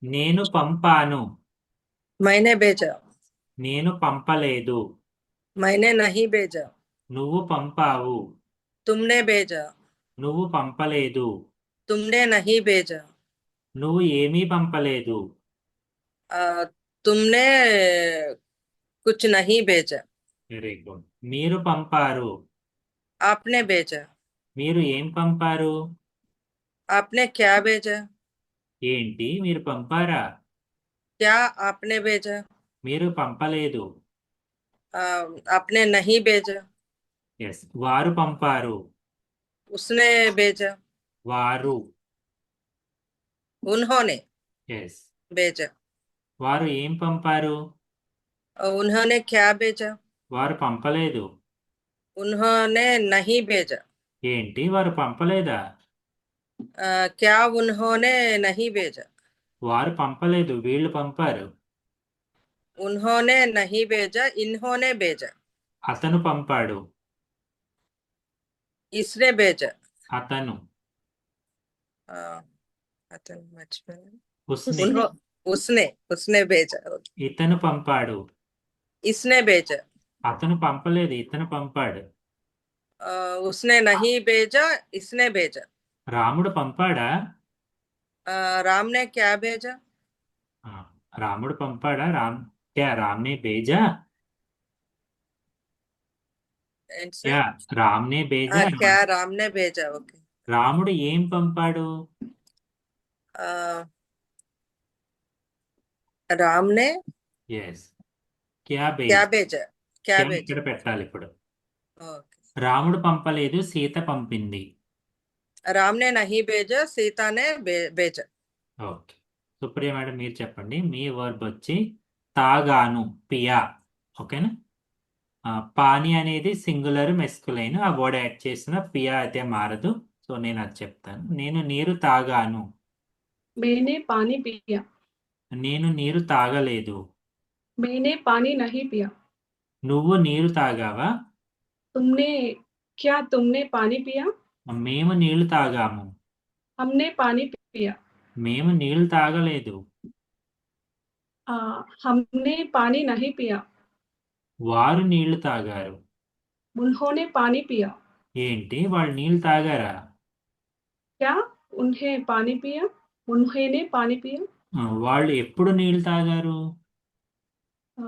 నేను పంపాను. मैंने भेजा। నేను పంపలేదు. मैंने नहीं भेजा। నువ్వు పంపావు. तुमने भेजा। నువ్వు పంపలేదు. तुमने नहीं भेजा। నువ్వు ఏమీ పంపలేదు. तुमने कुछ नहीं भेजा। Very good. మీరు పంపారు. आपने भेजा। మీరు ఏం పంపారు? आपने क्या भेजा। ఏంటి మీరు పంపారా? क्या आपने भेजा। మీరు పంపలేదు. आ, आपने नहीं भेजा। ఎస్, వారు పంపారు. उसने भेजा। వారు. उन्होंने ఎస్. भेजा। వారు ఏం పంపారు? और उन्होंने क्या भेजा। వారు పంపలేదు. उन्होंने नहीं भेजा। ఏంటి వారు పంపలేదా? क्या उन्होंने नहीं भेजा। వారు పంపలేదు, వీళ్ళు పంపారు. उन्होंने नहीं भेजा, इन्होंने भेजा। అతను పంపాడు. इसने भेजा। అతను. आ, अतन मर्చిపోయాను। ఉస్నే. उन्हों उसने उसने भेजा। ఇతను పంపాడు. इसने भेजा। అతను పంపలేదు, ఇతను పంపాడు. उसने नहीं भेजा, इसने भेजा। రాముడు పంపాడా? राम ने क्या भेजा। ఆ, రాముడు పంపాడా? క్యా రామ్నే బేజా? आंसर। క్యా రామ్నే బేజా? क्या राम ने भेजा। ओके। రాముడు ఏం పంపాడు? राम ने ఎస్. క్యా क्या బేజా? भेजा। क्या క్యా भेजा। ఇక్కడ పెట్టాలి ఇప్పుడు. ओके। రాముడు పంపలేదు, సీత పంపింది. राम ने नहीं भेजा, सीता ने भेजा। ఓకే. సుప్రియ మేడం మీరు చెప్పండి. మీ వర్బ్ వచ్చి తాగాను, పియా. ఓకేనా? పానీ అనేది సింగులర్ మెస్కులైన్, ఆ వర్డ్ యాడ్ చేసిన పియా అయితే మారదు. సో నేను అది చెప్తాను. నేను నీరు తాగాను. मैंने पानी पिया। నేను నీరు తాగలేదు. मैंने पानी नहीं पिया। నువ్వు నీరు తాగావా? तुमने क्या तुमने पानी पिया। మేము నీళ్లు తాగాము. हमने पानी पिया। మేము నీళ్లు తాగలేదు. हमने पानी नहीं पिया। వారు నీళ్లు తాగారు. उन्होंने पानी पिया। ఏంటి వాళ్ళు నీళ్లు తాగారా? क्या उन्हें पानी पिया। उन्होंने पानी पिया। వాళ్ళు ఎప్పుడు నీళ్లు తాగారు? आ,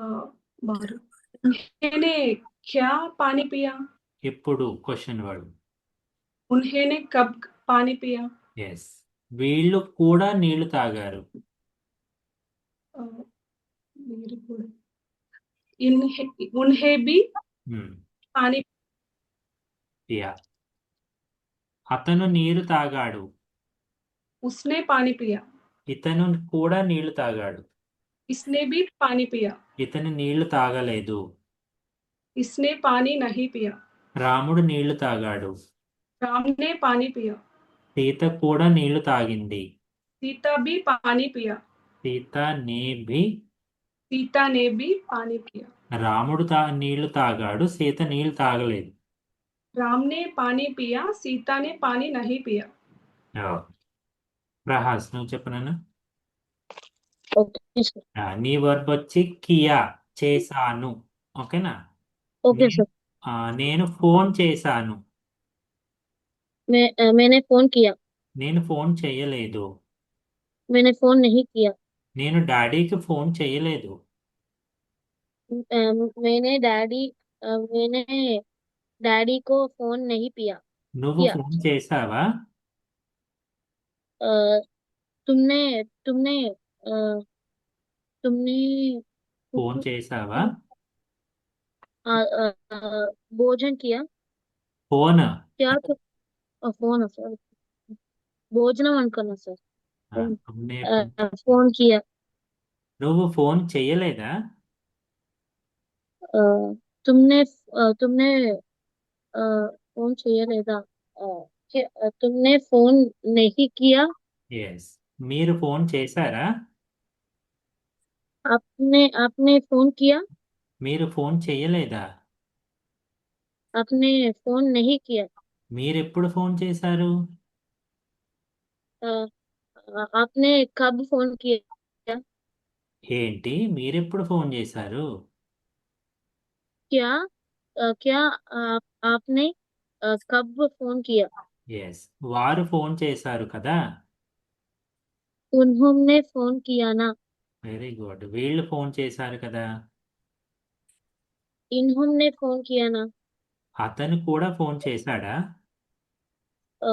बार उन्होंने क्या पानी पिया। ఎప్పుడు క్వశ్చన్ వర్డ్. उन्होंने कब पानी पिया। ఎస్. వీళ్ళు కూడా నీళ్లు తాగారు. आ, मेरे को उन्हें भी पानी। యా. అతను నీరు తాగాడు. उसने पानी पिया। ఇతను కూడా నీళ్లు తాగాడు. इसने भी पानी पिया। ఇతను నీళ్లు తాగలేదు. इसने पानी नहीं पिया। రాముడు నీళ్లు తాగాడు. राम ने पानी पिया। సీత కూడా నీళ్లు తాగింది. सीता भी पानी पिया। సీత నే భీ. सीता ने भी पानी पिया। రాముడు నీళ్లు తాగాడు, సీత నీళ్లు తాగలేదు. राम ने पानी पिया, सीता ने पानी नहीं पिया। ప్రహాస్ నువ్వు చెప్పనన్నా. Okay sir. నీ వర్బ్ వచ్చి కియా, చేశాను. ఓకేనా? ओके నేను सर। నేను ఫోన్ చేశాను. मैंने फोन किया। నేను ఫోన్ చేయలేదు. मैंने फोन नहीं किया। నేను డాడీకి ఫోన్ చేయలేదు. मैंने डैडी को फोन नहीं पिया నువ్వు किया। ఫోన్ చేసావా? अ, तुमने तुमने अ, तुमने ఫోన్ చేసావా? भोजन किया ఫోన్. क्या फोन सर। భోజనం అనుకున్నా సార్। తుమ్నే ఫోన్ కియా। నువ్వు ఫోన్ చెయ్యలేదా? अ, तुमने तुमने फोन చేయలేదా। तुमने फोन नहीं किया। ఎస్. మీరు ఫోన్ చేశారా? आपने आपने फोन किया। మీరు ఫోన్ చెయ్యలేదా? आपने फोन नहीं किया। మీరెప్పుడు ఫోన్ చేశారు? अ, आपने कब फोन किया। ఏంటి మీరెప్పుడు ఫోన్ చేశారు? क्या क्या आपने कब फोन किया? ఎస్, వారు ఫోన్ చేశారు కదా. उन्होंने फोन किया ना? Very good. వీళ్ళు ఫోన్ చేశారు కదా. इन्होंने फोन किया ना? అతను కూడా ఫోన్ చేశాడా? अ,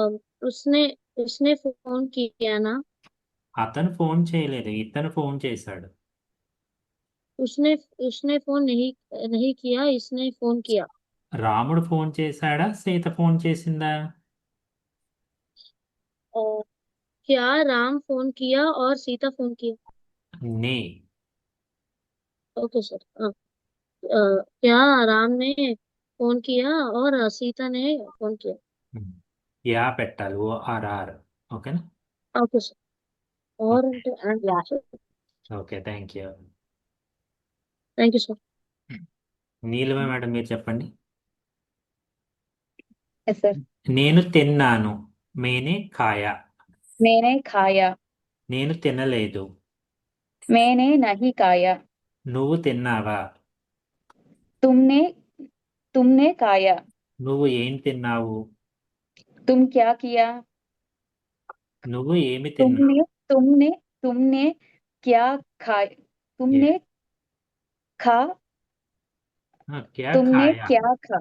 उसने उसने फोन किया ना? అతను ఫోన్ చేయలేదు, ఇతను ఫోన్ చేశాడు. उसने उसने फोन नहीं नहीं किया, इसने फोन किया। రాముడు ఫోన్ చేశాడా, సీత ఫోన్ చేసిందా? अ, क्या राम फोन किया और सीता फोन किया? నే. Okay sir. क्या राम ने फोन किया और सीता ने फोन किया? యా పెట్టాలి, ORR. ఓకేనా? Okay sir. और and yeah sir। Okay, thank you. Thank you sir. Neelima madam మీరు చెప్పండి. Yes sir. నేను తిన్నాను. మేనే ఖాయా. मैंने खाया। నేను తినలేదు. मैंने नहीं खाया। నువ్వు తిన్నావా? तुमने तुमने खाया। నువ్వు ఏం తిన్నావు? तुम क्या किया? నువ్వు ఏమి తిన్నావు? तुमने तुमने तुमने क्या खा तुमने खा క్యా तुमने ఖాయా. क्या खा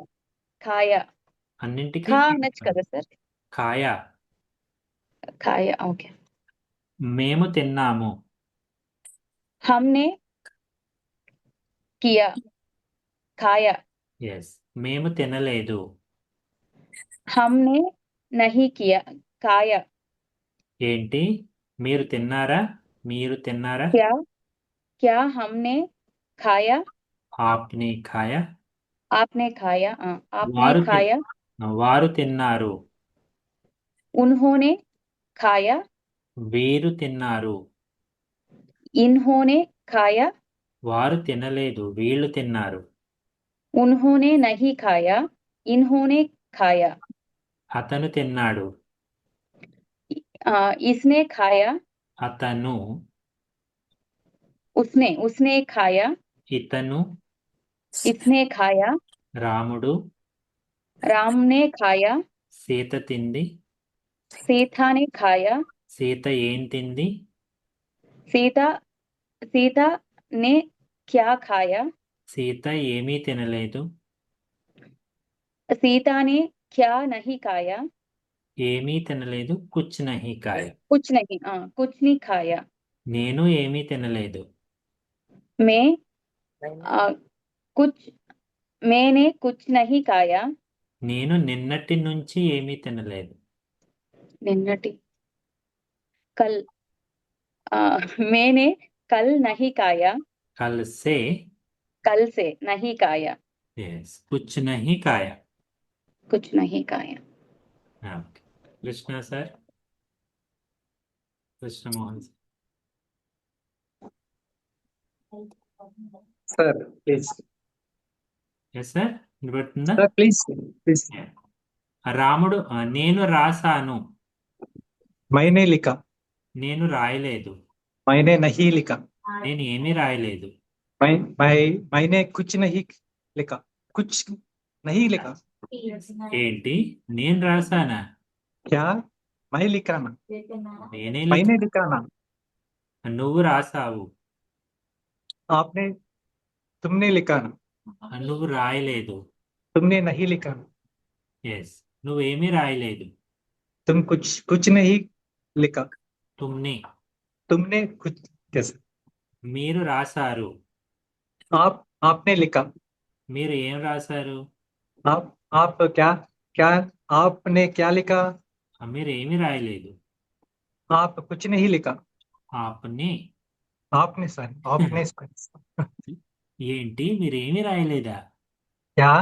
खाया। అన్నింటికి खा అనొచ్చు కదా సార్? ఖాయా. खाया ओके। మేము తిన్నాము. हमने किया खाया। ఎస్, మేము తినలేదు. हमने नहीं किया खाया। ఏంటి మీరు తిన్నారా? మీరు తిన్నారా? क्या क्या हमने खाया? ఆప్నే ఖాయా. आपने खाया। आपने వారు खाया। వారు తిన్నారు. उन्होंने खाया। వీరు తిన్నారు. इन्होंने खाया। వారు తినలేదు, వీళ్ళు తిన్నారు. उन्होंने नहीं खाया। इन्होंने खाया। అతను తిన్నాడు. इसने खाया। అతను. उसने उसने खाया। ఇతను. इसने खाया। రాముడు. राम ने खाया। సీత తింది. सीता ने खाया। సీత ఏం తింది? सीता सीता ने क्या खाया? సీత ఏమీ తినలేదు. सीता ने क्या नहीं खाया? ఏమీ తినలేదు, కుచ్ నహీ ఖాయా. कुछ नहीं खाया। నేను ఏమీ తినలేదు. मैं कुछ मैंने कुछ नहीं खाया। నేను నిన్నటి నుంచి ఏమీ తినలేదు. निन्नटी कल मैंने कल नहीं खाया। కల్ సే. कल से नहीं खाया। ఎస్, కుచ్ నహీ ఖాయా. कुछ नहीं खाया। Okay. Krishna sir, Krishnamohan sir. Sir, please. Yes sir, వినబడుతుందా? Sir, please. Please. రాముడు నేను రాశాను. मैंने लिखा। నేను రాయలేదు. मैंने नहीं लिखा। నేను ఏమీ రాయలేదు. मैंने कुछ नहीं लिखा। कुछ नहीं लिखा। ఏంటి నేను రాశానా? क्या मैं लिख रहा ना? నేనే मैंने लिखा ना? నువ్వు రాసావు. आपने तुमने लिखा ना? నువ్వు రాయలేదు. तुमने नहीं लिखा ना? ఎస్, నువ్వేమీ రాయలేదు. तुम कुछ नहीं लिखा। తుమ్నే. तुमने कुछ कैसे? మీరు రాశారు. आपने लिखा। మీరు ఏం రాశారు? आप क्या क्या आपने क्या लिखा? మీరు ఏమీ రాయలేదు. आप कुछ नहीं लिखा। ఆప్నే. आपने सर आपने ఏంటి మీరు ఏమీ రాయలేదా? क्या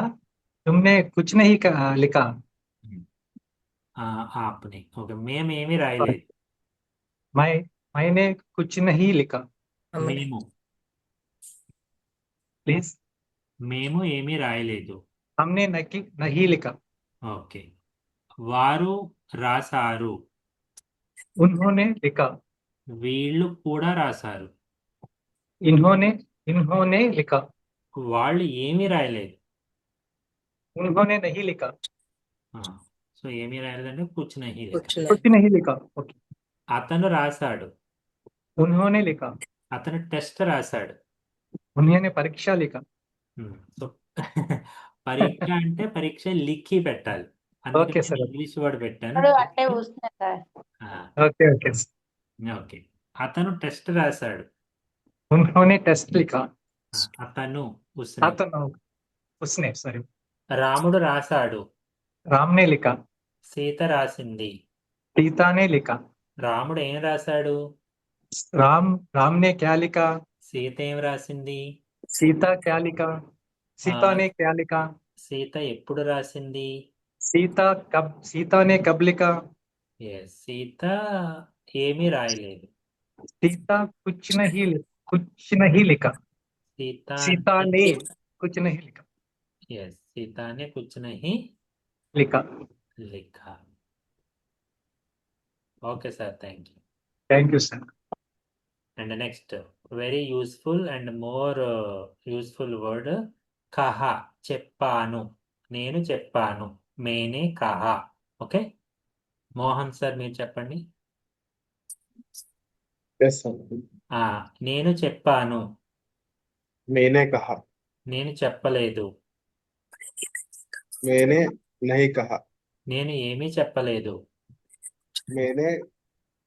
तुमने कुछ नहीं लिखा? ఆప్నే. ఓకే, మేమేమీ రాయలేదు. मैंने कुछ नहीं लिखा। మేము. प्लीज। మేము ఏమీ రాయలేదు. हमने नहीं लिखा। ఓకే. వారు రాశారు. उन्होंने लिखा। వీళ్ళు కూడా రాశారు. इन्होंने इन्होंने लिखा। వాళ్ళు ఏమీ రాయలేదు. उन्होंने नहीं लिखा। సో ఏమీ రాయలేదంటే కుచ్ నహీ లిఖా. कुछ नहीं कुछ नहीं लिखा। ओके। అతను రాశాడు. उन्होंने लिखा। అతను టెస్ట్ రాశాడు. उन्होंने परीक्षा लिखा। సో పరీక్ష అంటే పరీక్ష లిఖి పెట్టాలి. ఓకే అందుకే సార్. ఇంగ్లీష్ వర్డ్ పెట్టాను. ఇప్పుడు అంటే వస్తుంది సార్. Okay okay. ఓకే. అతను టెస్ట్ రాశాడు. उन्होंने टेस्ट लिखा। అతను अतनु उसने सॉरी। రాముడు రాశాడు. राम ने लिखा। సీత రాసింది. सीता ने लिखा। రాముడు ఏం రాశాడు? राम ने क्या लिखा? సీత ఏం రాసింది? सीता क्या लिखा? सीता ने क्या लिखा? సీత ఎప్పుడు రాసింది? सीता ने कब लिखा? సీత ఏమీ రాయలేదు. सीता कुछ नहीं लिखा। సీత सीता ने कुछ नहीं लिखा। సీతా నే కుచ్ నహీ लिखा। లిఖా. Okay sir, thank you. Thank you sir. And next very useful and more useful word కహా. చెప్పాను, నేను చెప్పాను. మేనే కహా. ఓకే, మోహన్ సార్ మీరు చెప్పండి. Yes sir. నేను చెప్పాను. मैंने कहा। నేను చెప్పలేదు. मैंने नहीं कहा। నేను ఏమీ చెప్పలేదు. मैंने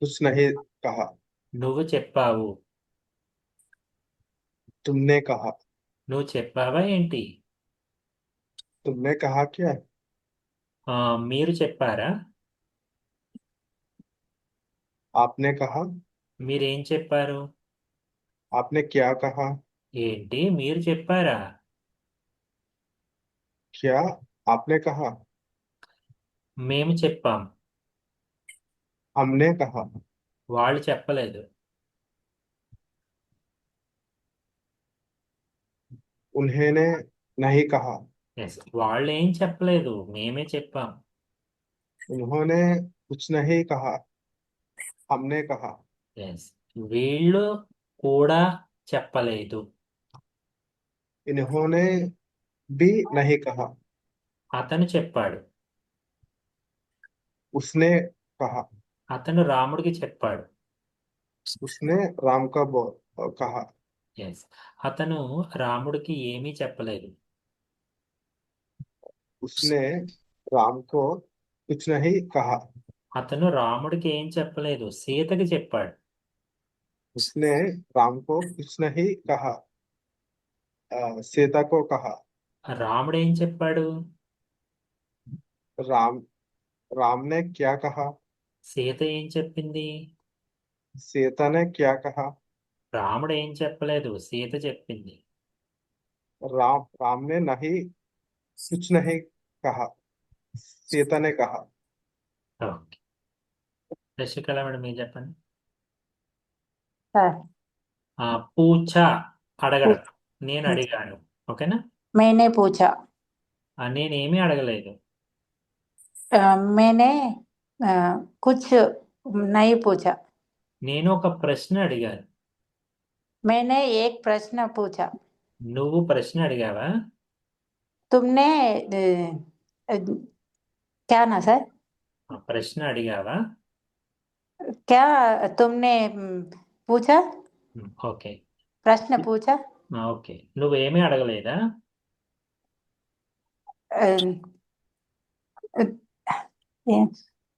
कुछ नहीं कहा। నువ్వు చెప్పావు. तुमने कहा। నువ్వు చెప్పావా ఏంటి? तुमने कहा क्या? మీరు చెప్పారా? आपने कहा। మీరేం చెప్పారు? आपने क्या कहा? ఏంటి మీరు చెప్పారా? क्या आपने कहा? మేము చెప్పాం. हमने कहा। వాళ్ళు చెప్పలేదు. उन्होंने नहीं कहा। వాళ్ళు ఏం చెప్పలేదు, మేమే చెప్పాం. उन्होंने कुछ नहीं कहा। हमने कहा। వీళ్ళు కూడా చెప్పలేదు. इन्होंने भी नहीं कहा। అతను చెప్పాడు. उसने कहा। అతను రాముడికి చెప్పాడు. उसने राम का कहा। అతను రాముడికి ఏమీ చెప్పలేదు. उसने राम को कुछ नहीं कहा। అతను రాముడికి ఏం చెప్పలేదు, సీతకి చెప్పాడు. उसने राम को कुछ नहीं कहा। सीता को कहा। రాముడు ఏం చెప్పాడు? राम ने क्या कहा? సీత ఏం చెప్పింది? सीता ने क्या कहा? రాముడు ఏం చెప్పలేదు, సీత చెప్పింది. राम ने नहीं कुछ नहीं कहा। सीता ने कहा। ఓకే, శశికళ మేడం మీరు చెప్పండి. సార్ పూచా అడగడం, నేను అడిగాను. ఓకేనా? मैंने पूछा। నేనేమీ అడగలేదు. मैंने कुछ नहीं पूछा। నేను ఒక ప్రశ్న అడిగాను. मैंने एक प्रश्न पूछा। నువ్వు ప్రశ్న అడిగావా? तुमने क्या ना सर? ప్రశ్న అడిగావా? क्या तुमने पूछा? ఓకే, प्रश्न पूछा। ఓకే. నువ్వేమీ అడగలేదా?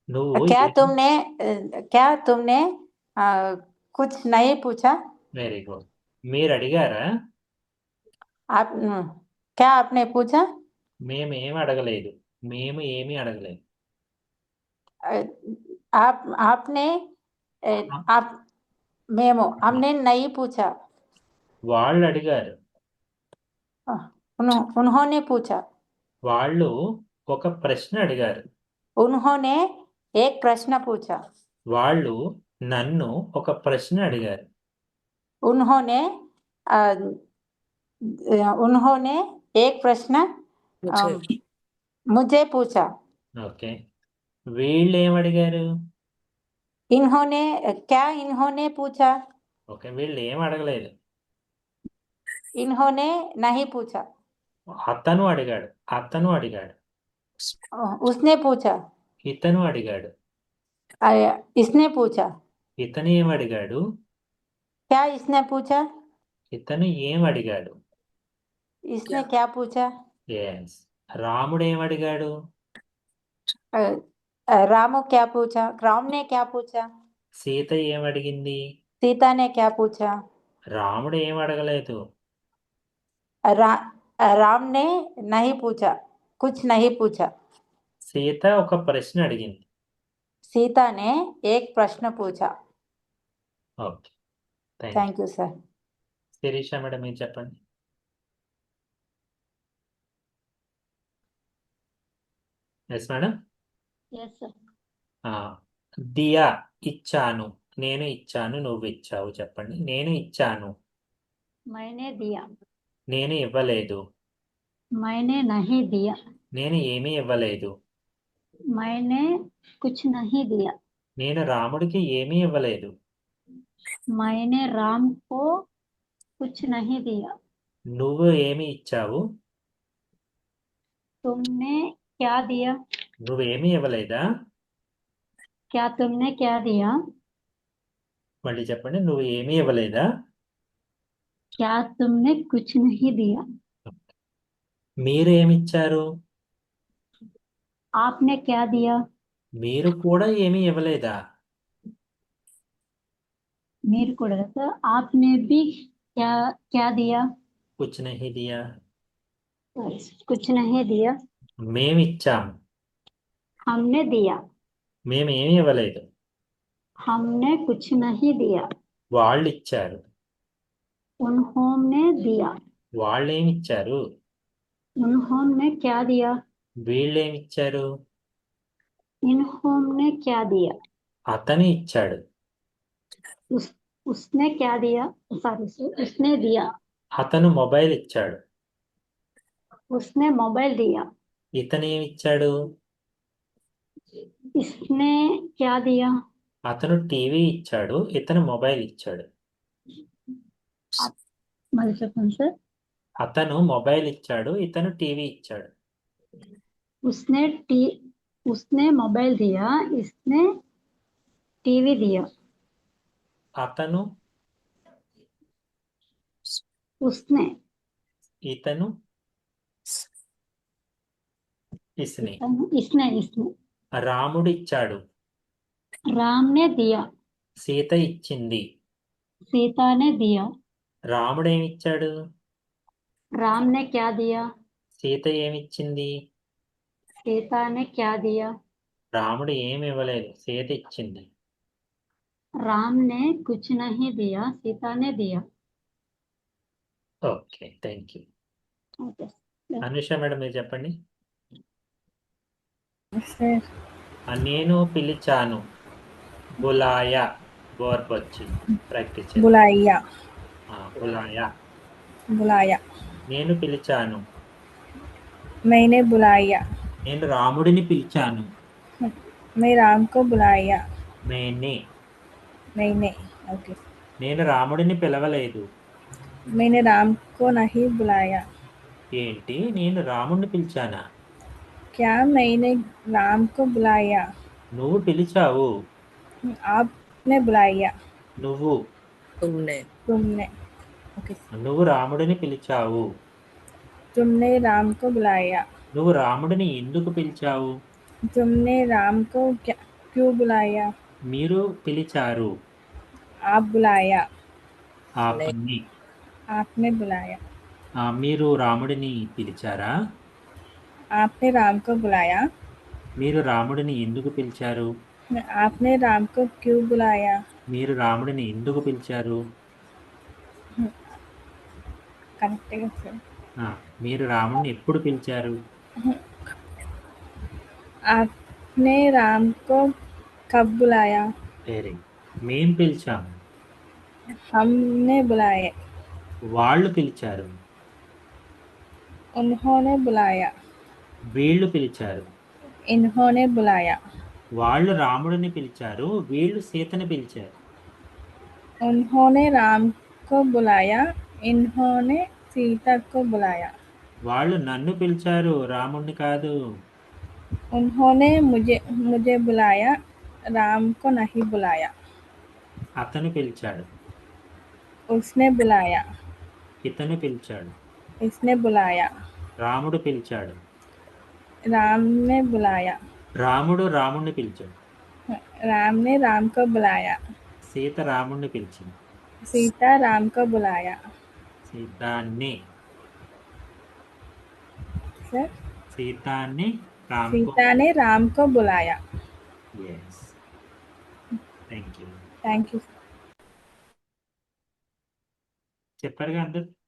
నువ్వు क्या तुमने कुछ नहीं पूछा? Very good. మీరు అడిగారా? आप क्या आपने पूछा? మేము ఏమి అడగలేదు. మేము ఏమీ అడగలేదు. आपने आप మేము हमने नहीं पूछा। వాళ్ళు అడిగారు. उन्होंने पूछा। వాళ్ళు ఒక ప్రశ్న అడిగారు. उन्होंने एक प्रश्न पूछा। వాళ్ళు నన్ను ఒక ప్రశ్న అడిగారు. उन्होंने एक प्रश्न मुझे पूछा। ఓకే, వీళ్ళు ఏమడిగారు? इन्होंने क्या इन्होंने पूछा? ఓకే, వీళ్ళు ఏం అడగలేదు. इन्होंने नहीं पूछा। అతను అడిగాడు. అతను అడిగాడు. उसने पूछा। ఇతను అడిగాడు. इसने पूछा। ఇతను ఏం అడిగాడు? क्या इसने पूछा? ఇతను ఏం అడిగాడు? इसने क्या पूछा? ఎస్. రాముడు ఏం అడిగాడు? रामू क्या पूछा? राम ने क्या पूछा? సీత ఏం అడిగింది? सीता ने क्या पूछा? రాముడు ఏం అడగలేదు. राम ने नहीं पूछा, कुछ नहीं पूछा। సీత ఒక ప్రశ్న అడిగింది. सीता ने एक प्रश्न पूछा। Okay, thank you. Thank you sir. Sirisha madam మీరు చెప్పండి. Yes madam. Yes sir. దియా ఇచ్చాను. నేను ఇచ్చాను, నువ్వు ఇచ్చావు. చెప్పండి. నేను ఇచ్చాను. मैंने दिया। నేను ఇవ్వలేదు. मैंने नहीं दिया। నేను ఏమీ ఇవ్వలేదు. मैंने कुछ नहीं दिया। నేను రాముడికి ఏమీ ఇవ్వలేదు. मैंने राम को कुछ नहीं दिया। నువ్వు ఏమి ఇచ్చావు? तुमने क्या दिया? నువ్వేమీ ఇవ్వలేదా? क्या तुमने क्या दिया? మళ్ళీ చెప్పండి. నువ్వు ఏమీ ఇవ్వలేదా? क्या तुमने कुछ नहीं दिया? మీరు ఏమి ఇచ్చారు? आपने क्या दिया? మీరు కూడా ఏమీ ఇవ్వలేదా? मेरे को लगा सर आपने भी क्या क्या दिया? కుచ్ నహీ దియా. कुछ नहीं दिया। మేము ఇచ్చాము. हमने दिया। మేము ఏమీ ఇవ్వలేదు. हमने कुछ नहीं दिया। వాళ్ళు ఇచ్చారు. उन्होंने दिया। వాళ్ళు ఏమి ఇచ్చారు? उन्होंने क्या दिया? వీళ్ళు ఏమి ఇచ్చారు? इन्होंने क्या दिया? అతను ఇచ్చాడు. उसने क्या दिया? सॉरी सर, उसने दिया। అతను మొబైల్ ఇచ్చాడు. उसने मोबाइल दिया। ఇతను ఏమి ఇచ్చాడు? इसने क्या दिया? అతను టీవీ ఇచ్చాడు. ఇతను మొబైల్ ఇచ్చాడు. Multiple sir. అతను మొబైల్ ఇచ్చాడు. ఇతను టీవీ ఇచ్చాడు. उसने मोबाइल दिया। इसने टीवी दिया। అతను, उसने, ఇతను, ఇస్ని. इसने इसने। రాముడు ఇచ్చాడు. राम ने दिया। సీత ఇచ్చింది. सीता ने दिया। రాముడు ఏమి ఇచ్చాడు? राम ने क्या दिया? సీత ఏమి ఇచ్చింది? सीता ने क्या दिया? రాముడు ఏమి ఇవ్వలేదు. సీత ఇచ్చింది. राम ने कुछ नहीं दिया। सीता ने दिया। Okay, thank you. Okay Anusha madam మీరు చెప్పండి. सर। నేను పిలిచాను. బులాయా వర్బ్ వచ్చింది. ప్రాక్టీస్ చేద్దాం. बुलाया। బులాయా. बुलाया। నేను పిలిచాను. मैंने बुलाया। నేను రాముడిని పిలిచాను. मैं राम को बुलाया। నేనే. मैंने। ओके। నేను రాముడిని పిలవలేదు. मैंने राम को नहीं बुलाया। ఏంటి? నేను రాముడిని పిలిచానా? क्या मैंने राम को बुलाया? నువ్వు పిలిచావు. आपने बुलाया। నువ్వు. तुमने। तुमने। ओके। నువ్వు రాముడిని పిలిచావు. तुमने राम को बुलाया। నువ్వు రాముడిని ఎందుకు పిలిచావు? तुमने राम को क्यों बुलाया? మీరు పిలిచారు. आप बुलाया। ఆపని. आपने बुलाया। మీరు రాముడిని పిలిచారా? आपने राम को बुलाया। మీరు రాముడిని ఎందుకు పిలిచారు? आपने राम को क्यों बुलाया? మీరు రాముడిని ఎందుకు పిలిచారు? करेक्ट है सर। మీరు రాముడిని ఎప్పుడు పిలిచారు? आपने राम को कब बुलाया? వెరీ. మేం పిలిచాము. हमने बुलाया। వాళ్ళు పిలిచారు. उन्होंने बुलाया। వీళ్ళు పిలిచారు. इन्होंने बुलाया। వాళ్ళు రాముడిని పిలిచారు. వీళ్ళు సీతని పిలిచారు. उन्होंने राम को बुलाया। इन्होंने सीता को बुलाया। వాళ్ళు నన్ను పిలిచారు, రాముణ్ణి కాదు. उन्होंने मुझे मुझे बुलाया, राम को नहीं बुलाया। అతను పిలిచాడు, उसने बुलाया, ఇతను పిలిచాడు. इसने बुलाया, రాముడు పిలిచాడు, राम ने बुलाया, రాముడు రాముణ్ణి పిలిచాడు. राम ने राम को बुलाया, సీత రాముణ్ణి పిలిచింది. सीता राम को बुलाया। సీతాన్ని सर, సీతాన్ని రామ్ सीता ने राम को बुलाया। Yes, thank you. Thank you. చెప్పారుగా అందరు.